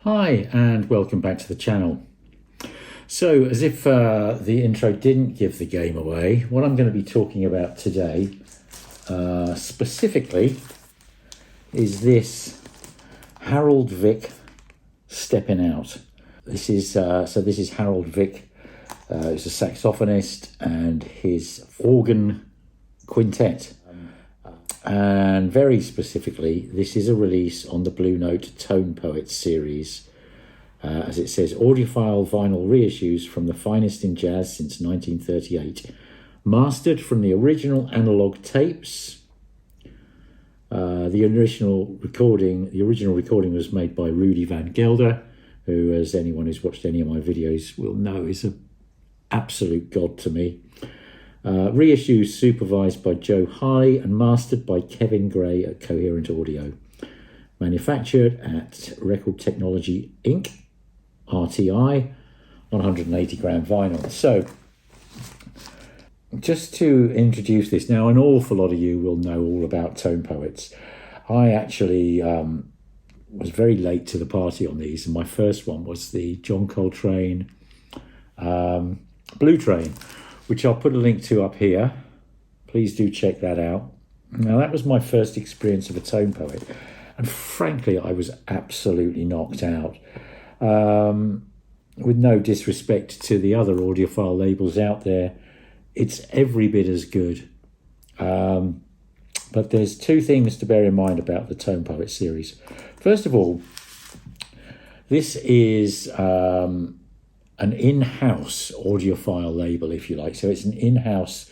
Hi and welcome back to the channel. So as if the intro didn't give the game away, what I'm going to be talking about today specifically is this Harold Vick Steppin Out. This is Harold Vick. He's a saxophonist and his organ quintet. And very specifically, this is a release on the Blue Note Tone Poets series. As it says, audiophile vinyl reissues from the finest in jazz since 1938. Mastered from the original analog tapes. The original recording was made by Rudy Van Gelder, who, as anyone who's watched any of my videos will know, is an absolute god to me. Reissues supervised by Joe Harley and mastered by Kevin Gray at Coherent Audio. Manufactured at Record Technology Inc., RTI, 180 gram vinyl. So, just to introduce this, now an awful lot of you will know all about Tone Poets. I actually was very late to the party on these, and my first one was the John Coltrane Blue Train, which I'll put a link to up here. Please do check that out. Now, that was my first experience of a Tone Poet, and frankly, I was absolutely knocked out. With no disrespect to the other audiophile labels out there, it's every bit as good. But there's two things to bear in mind about the Tone Poet series. First of all, this is an in-house audiophile label, if you like. So it's an in-house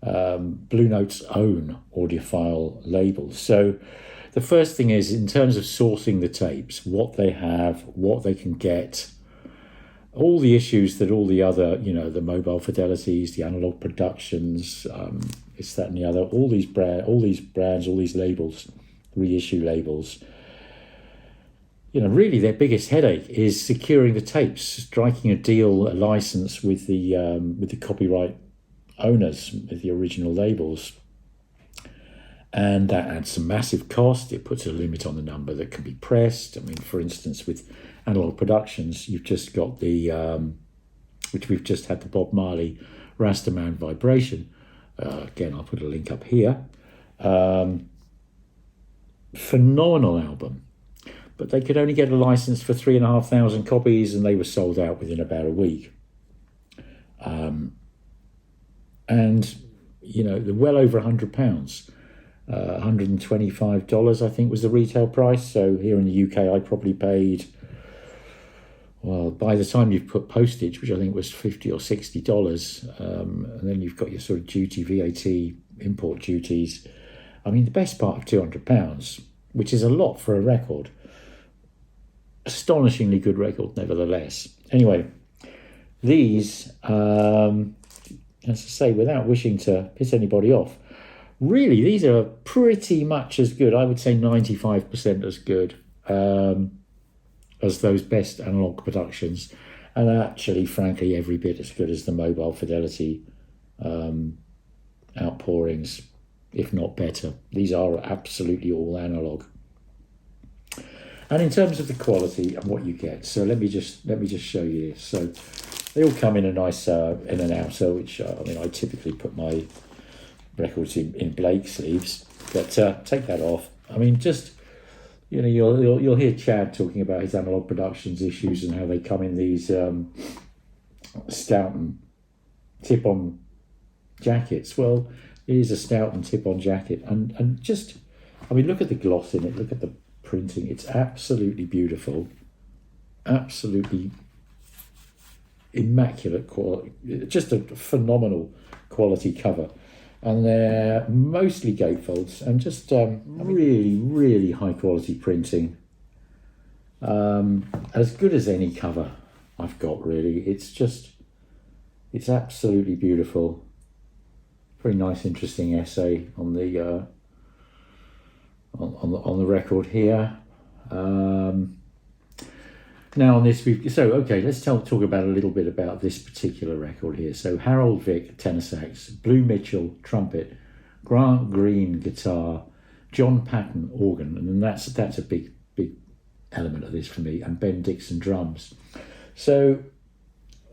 Blue Note's own audiophile label. So the first thing is, in terms of sourcing the tapes, what they have, what they can get, all the issues that all the other, the mobile fidelities, the analog productions, this, that and the other, all these brands, all these labels, reissue labels, really their biggest headache is securing the tapes, striking a deal, a license with the copyright owners, with the original labels. And that adds some massive cost. It puts a limit on the number that can be pressed. I mean, for instance, with Analog Productions, you've just got which we've just had, the Bob Marley Rastaman Vibration. Again, I'll put a link up here. Phenomenal album. But they could only get a license for 3,500 copies, and they were sold out within about a week. And they're well over £100. $125, I think, was the retail price. So here in the UK, I probably paid, well, by the time you've put postage, which I think was $50 or $60, and then you've got your sort of duty, VAT, import duties. I mean, the best part of £200, which is a lot for a record. Astonishingly good record, nevertheless. Anyway, these, as I say, without wishing to piss anybody off, really, these are pretty much as good. I would say 95% as good as those best analog productions, and actually, frankly, every bit as good as the mobile fidelity outpourings, if not better. These are absolutely all analog. And in terms of the quality and what you get, so let me just show you this. So they all come in a nice in and outer, which I typically put my records in Blake sleeves, but take that off. I mean, just you'll hear Chad talking about his Analog Productions issues and how they come in these Stoughton tip-on jackets. Well, it is a Stoughton tip-on jacket, and just, I mean, look at the gloss in it, look at the printing. It's absolutely beautiful, absolutely immaculate quality, just a phenomenal quality cover. And they're mostly gatefolds and just really, really high quality printing. As good as any cover I've got, really. It's absolutely beautiful. Very nice, interesting essay on the on the record here. Now on this, let's talk about a little bit about this particular record here. So Harold Vick, tenor sax, Blue Mitchell, trumpet, Grant Green, guitar, John Patton, organ, and then that's a big element of this for me, and Ben Dixon drums. So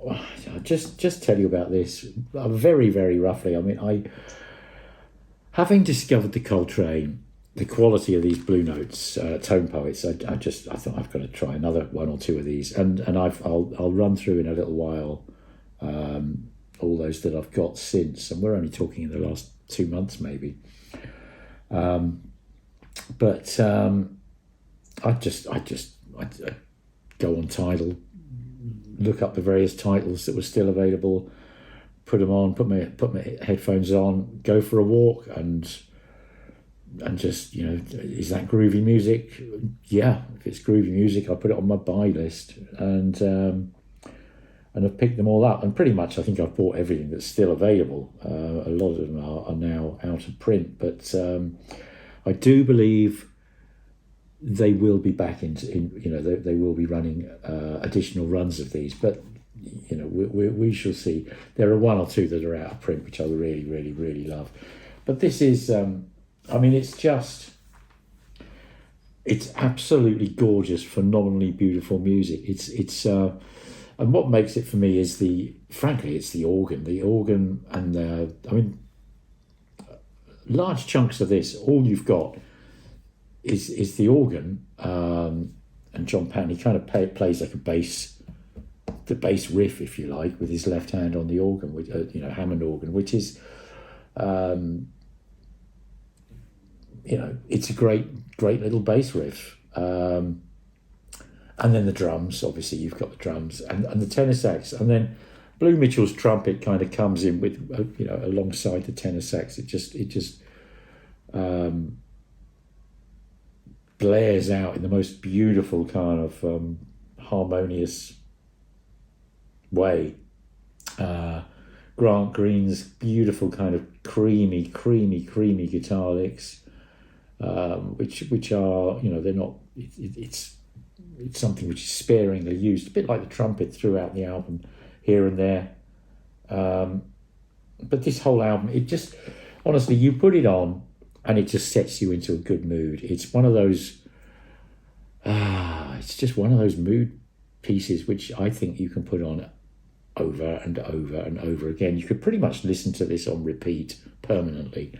I'll just tell you about this very, very roughly. I mean, having discovered the Coltrane, the quality of these Blue Notes tone poets, I thought I've got to try another one or two of these, and I'll run through in a little while all those that I've got since, and we're only talking in the last 2 months maybe. But I'd go on Tidal, look up the various titles that were still available, put them on, put my headphones on, go for a walk, and just, is that groovy music? Yeah, if it's groovy music, I put it on my buy list, and I've picked them all up, and pretty much I think I've bought everything that's still available. A lot of them are now out of print, but I do believe they will be back in they will be running additional runs of these, but we shall see. There are one or two that are out of print which I really, really, really love, but this is it's absolutely gorgeous, phenomenally beautiful music. It's and what makes it for me is it's the organ, and large chunks of this, all you've got is the organ, and John Patton, he kind of plays like the bass riff, if you like, with his left hand on the organ, with Hammond organ, which is it's a great little bass riff, and then the drums, obviously you've got the drums and the tenor sax, and then Blue Mitchell's trumpet kind of comes in with alongside the tenor sax. It just blares out in the most beautiful kind of harmonious way. Grant Green's beautiful kind of creamy guitar licks, which are they're not. It's something which is sparingly used, a bit like the trumpet throughout the album, here and there. But this whole album, it just honestly, you put it on and it just sets you into a good mood. It's one of those. It's just one of those mood pieces which I think you can put on over and over and over again. You could pretty much listen to this on repeat permanently,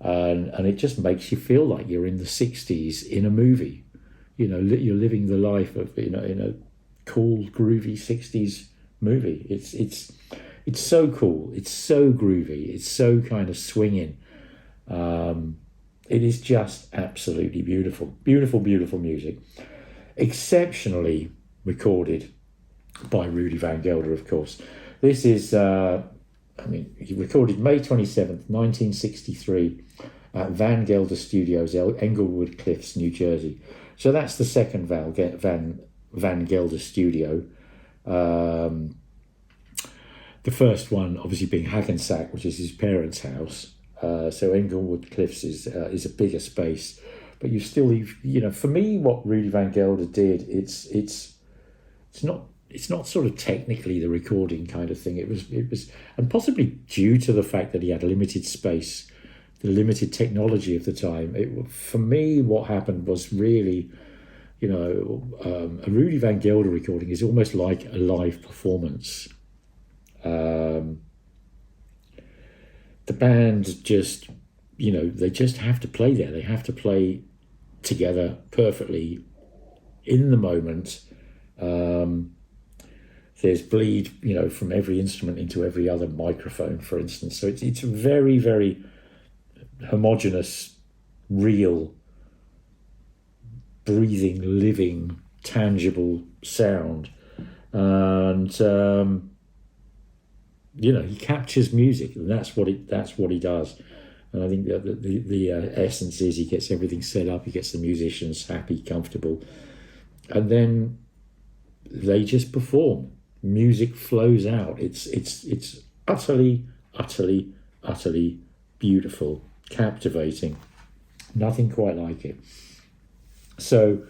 and it just makes you feel like you're in the 60s in a movie. You're living the life of in a cool, groovy 60s movie. It's so cool. It's so groovy. It's so kind of swinging. It is just absolutely beautiful, beautiful, beautiful music. Exceptionally recorded by Rudy Van Gelder, of course. This is, he recorded May 27th, 1963 at Van Gelder Studios, Englewood Cliffs, New Jersey. So that's the second Van Gelder studio. The first one, obviously, being Hackensack, which is his parents' house. So Englewood Cliffs is a bigger space, but for me, what Rudy Van Gelder did, it's not sort of technically the recording kind of thing. It was, and possibly due to the fact that he had limited space, the limited technology of the time. For me, what happened was really, a Rudy Van Gelder recording is almost like a live performance. The band just, they just have to play there. They have to play together perfectly in the moment. There's bleed, from every instrument into every other microphone, for instance. So it's a very, very homogeneous, real, breathing, living, tangible sound. And he captures music, and that's what he does. And I think that the essence is he gets everything set up, he gets the musicians happy, comfortable, and then they just perform. Music flows out. It's utterly beautiful, captivating. Nothing quite like it. So,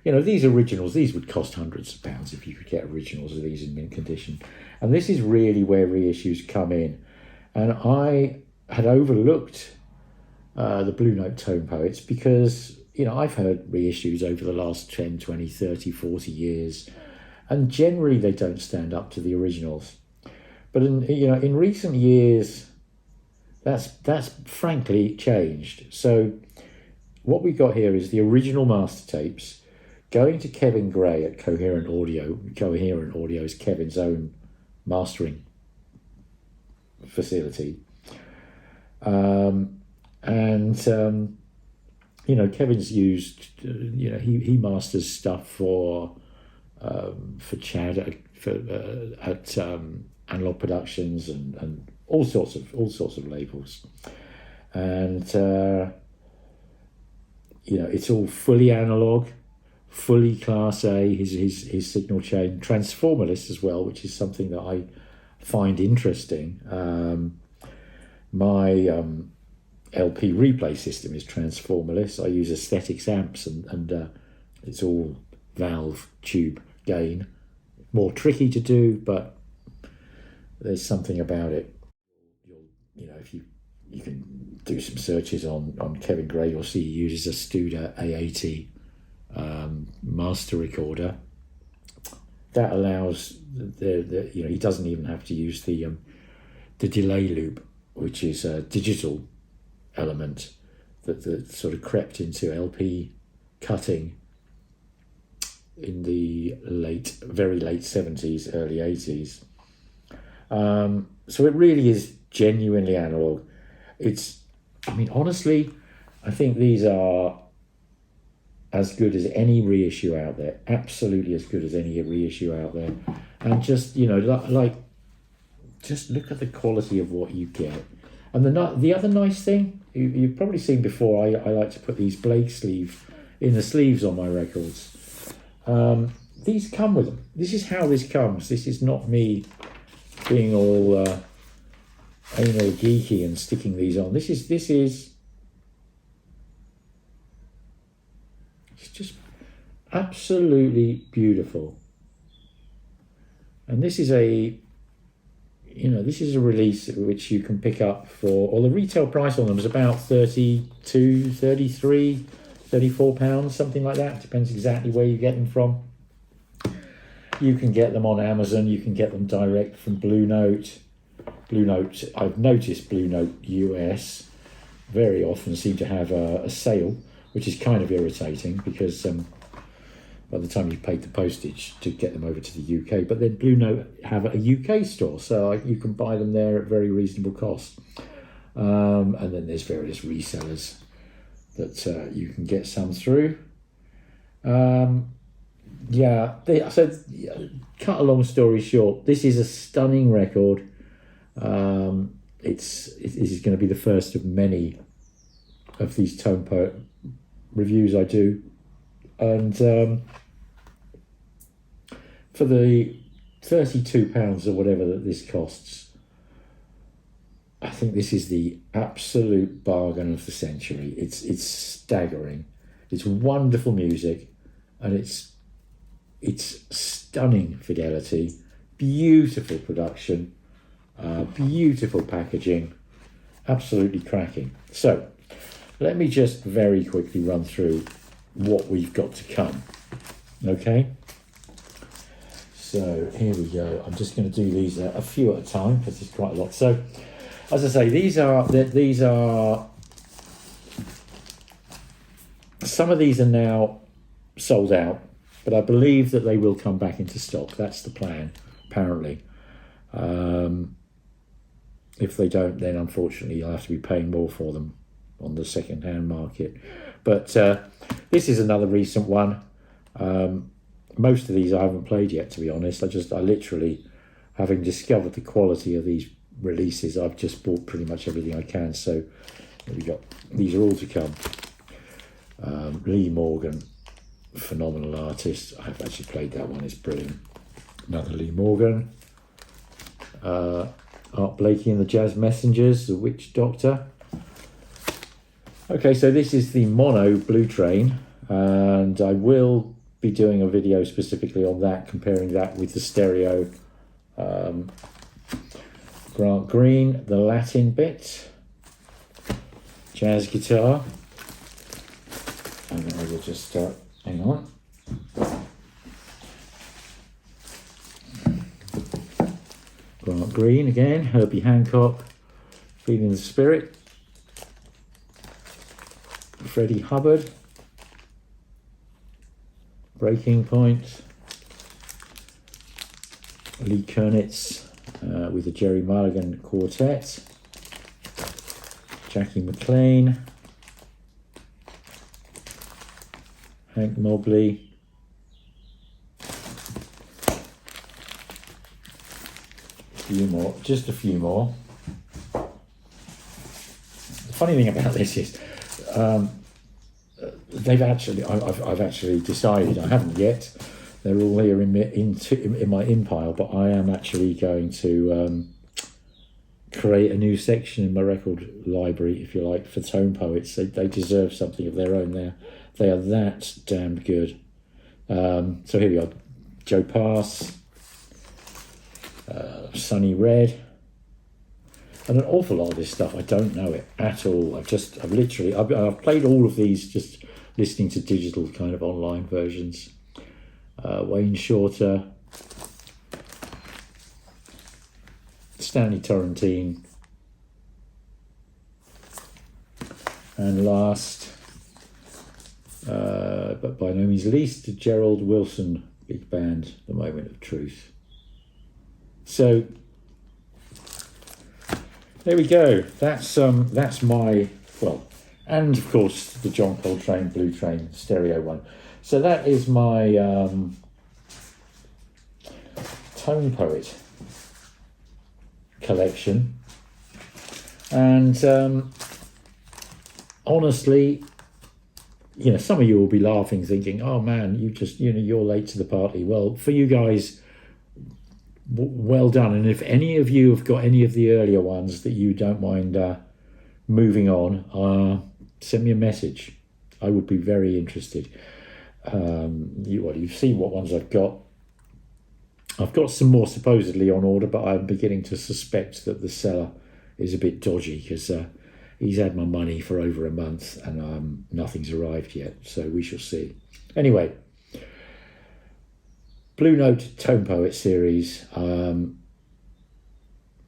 these originals, these would cost hundreds of pounds if you could get originals of these in mint condition. And this is really where reissues come in. And I had overlooked the Blue Note Tone Poets because, I've heard reissues over the last 10, 20, 30, 40 years, and generally they don't stand up to the originals. But in recent years, that's frankly changed. So what we got here is the original master tapes going to Kevin Gray at Coherent Audio. Coherent Audio is Kevin's own mastering facility. Kevin's used, he masters stuff for Chad at Analog Productions and all sorts of labels, and it's all fully analog, fully Class A. His signal chain, transformerless as well, which is something that I find interesting. My LP replay system is transformerless. I use aesthetics amps and it's all valve tube gain. More tricky to do, but there's something about it. If you can do some searches on Kevin Gray, you'll see he uses a Studer A80 master recorder. That allows he doesn't even have to use the delay loop, which is a digital element that sort of crept into LP cutting in the very late 70s, early 80s. So it really is genuinely analog. Honestly, I think these are as good as any reissue out there, absolutely as good as any reissue out there. And just, just look at the quality of what you get. And the other nice thing, you've probably seen before, I like to put these Blake sleeves in the sleeves on my records. These come with them. This is how this comes. This is not me being all anal geeky and sticking these on. This is it's just absolutely beautiful. And this is a release which you can pick up for, the retail price on them is about 32, 33, 34 pounds, something like that. Depends exactly where you get them from. You can get them on Amazon. You can get them direct from Blue Note. Blue Note, I've noticed Blue Note US very often seem to have a sale, which is kind of irritating because by the time you've paid the postage to get them over to the UK. But then Blue Note have a UK store, so you can buy them there at very reasonable cost. And then there's various resellers that you can get some through. Cut a long story short, this is a stunning record. This is going to be the first of many of these Tone Poet reviews I do. And for the £32 or whatever that this costs, I think this is the absolute bargain of the century. It's staggering. It's wonderful music, and it's stunning fidelity, beautiful production, beautiful packaging, absolutely cracking. So let me just very quickly run through what we've got to come. Okay, so here we go. I'm just going to do these a few at a time because there's quite a lot. So as I say, these are some of these are now sold out, but I believe that they will come back into stock. That's the plan, apparently. If they don't, then unfortunately you'll have to be paying more for them on the second-hand market. But this is another recent one. Most of these I haven't played yet, to be honest. I literally, having discovered the quality of these releases, I've just bought pretty much everything I can. So here we go. These are all to come. Lee Morgan, phenomenal artist. I've actually played that one. It's brilliant. Another Lee Morgan. Art Blakey and the Jazz Messengers, The Witch Doctor. Okay, so this is the mono Blue Train, and I will be doing a video specifically on that, comparing that with the stereo. Grant Green, the Latin bit, jazz guitar, and we'll just hang on. Grant Green again, Herbie Hancock, Feeling the Spirit. Freddie Hubbard, Breaking Point. Lee Kernitz with the Jerry Mulligan Quartet. Jackie McLean. Hank Mobley. Just a few more. The funny thing about this is I've actually decided, I haven't yet, they're all here in my in-pile, but I am actually going to create a new section in my record library, if you like, for tone poets. They deserve something of their own there. They are that damn good. So here we are. Joe Pass, Sonny Red, and an awful lot of this stuff I don't know it at all. I've played all of these just listening to digital kind of online versions. Wayne Shorter, Stanley Torrentine, and last, but by no means least, Gerald Wilson Big Band, The Moment of Truth. So there we go. That's my, well, and of course the John Coltrane Blue Train stereo one. So that is my Tone Poet collection. And honestly, you know, some of you will be laughing, thinking, oh man, you're late to the party. Well, for you guys, well done. And if any of you have got any of the earlier ones that you don't mind moving on, send me a message. I would be very interested. You've seen what ones I've got. I've got some more supposedly on order, but I'm beginning to suspect that the seller is a bit dodgy, because he's had my money for over a month and nothing's arrived yet. So we shall see. Anyway, Blue Note Tone Poet series.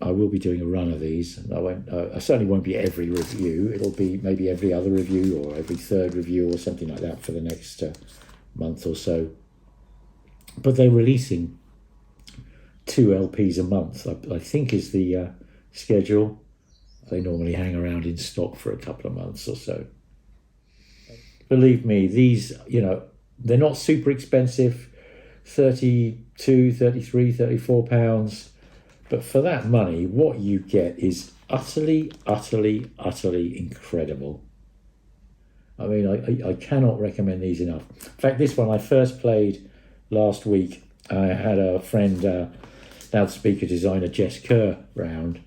I will be doing a run of these, and I certainly won't be every review. It'll be maybe every other review or every third review or something like that for the next month or so. But they're releasing 2 LPs a month, I think is the schedule. They normally hang around in stock for a couple of months or so. Believe me, these, they're not super expensive, 32, 33, 34 pounds. But for that money, what you get is utterly, utterly, utterly incredible. I mean, I cannot recommend these enough. In fact, this one I first played last week. I had a friend, loudspeaker designer Jess Kerr, round.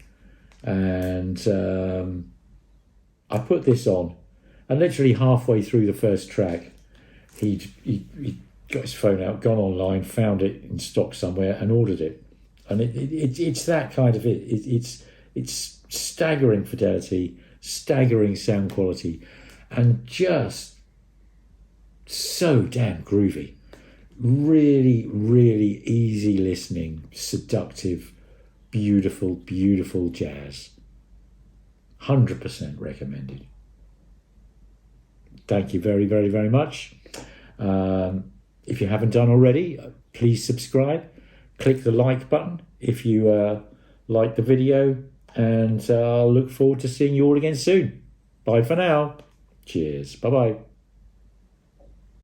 And I put this on. And literally halfway through the first track, he got his phone out, gone online, found it in stock somewhere and ordered it. And it's that kind of it's staggering fidelity, staggering sound quality, and just so damn groovy. Really, really easy listening, seductive, beautiful, beautiful jazz. 100% recommended. Thank you very, very, very much. If you haven't done already, please subscribe. Click the like button if you like the video, and I'll look forward to seeing you all again soon. Bye for now. Cheers. Bye-bye.